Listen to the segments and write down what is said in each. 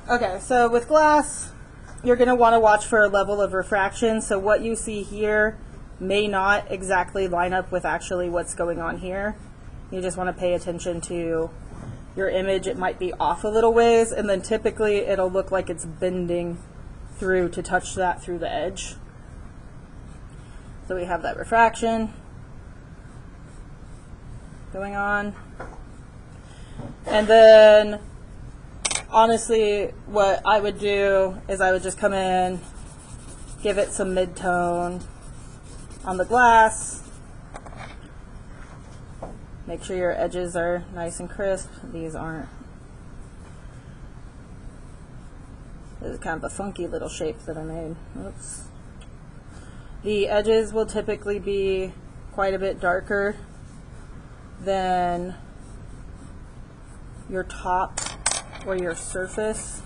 Okay, so with glass, you're going to want to watch for a level of refraction. So what you see here may not exactly line up with actually what's going on here. You just want to pay attention to your image. It might be off a little ways, and then typically it'll look like it's bending through to touch that through the edge. So we have that refraction going on. And then honestly, what I would do is I would just come in, give it some mid-tone on the glass. Make sure your edges are nice and crisp. These aren't. This is kind of a funky little shape that I made. Oops. The edges will typically be quite a bit darker than your top or your surface.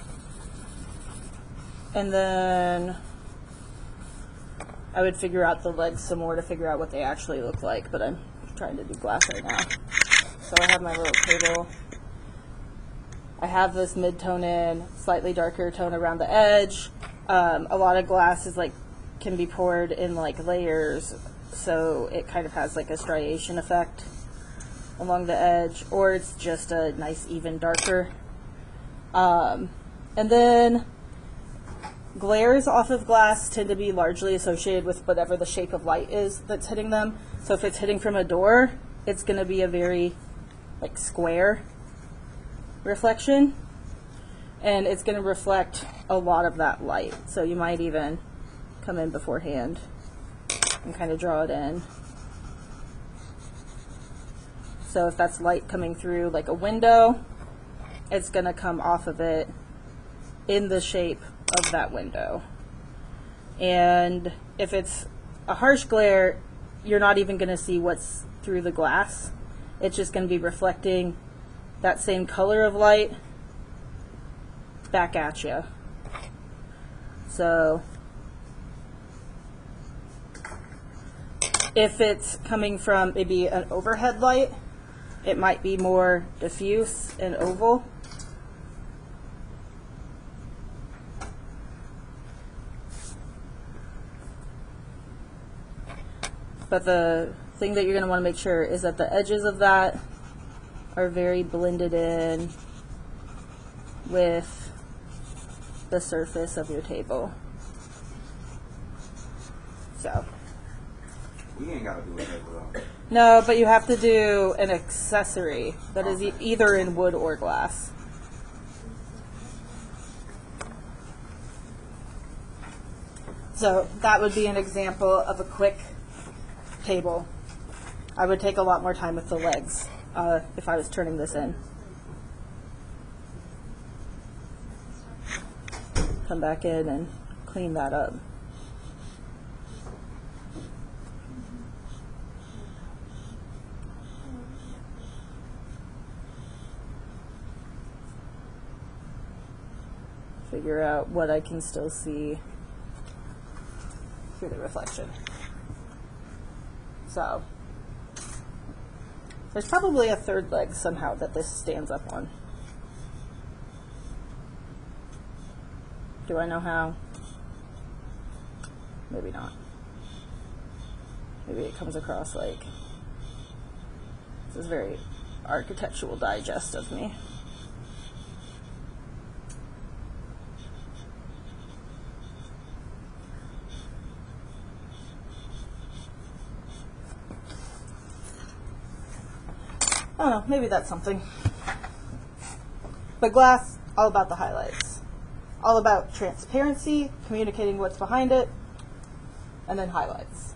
And then I would figure out the legs some more to figure out what they actually look like, but I'm trying to do glass right now. So I have my little table. I have this mid-tone in, slightly darker tone around the edge. A lot of glass is can be poured in layers, so it kind of has like a striation effect along the edge, or it's just a nice even darker. And then glares off of glass tend to be largely associated with whatever the shape of light is that's hitting them. So if it's hitting from a door, it's going to be a very square reflection, and it's going to reflect a lot of that light. So you might even come in beforehand and kind of draw it in. So if that's light coming through like a window, it's going to come off of it in the shape of that window. And if it's a harsh glare, you're not even going to see what's through the glass. It's just going to be reflecting that same color of light back at you. So if it's coming from maybe an overhead light, it might be more diffuse and oval. But the thing that you're going to want to make sure is that the edges of that are very blended in with the surface of your table. So. We ain't got to do a table though. No, but you have to do an accessory that is either in wood or glass. So that would be an example of a quick table. I would take a lot more time with the legs if I was turning this in. Come back in and clean that up. Figure out what I can still see through the reflection. So there's probably a third leg somehow that this stands up on. Do I know how? Maybe not. Maybe it comes across like this is very architectural digest of me. I don't know, maybe that's something. But glass, all about the highlights. All about transparency, communicating what's behind it, and then highlights.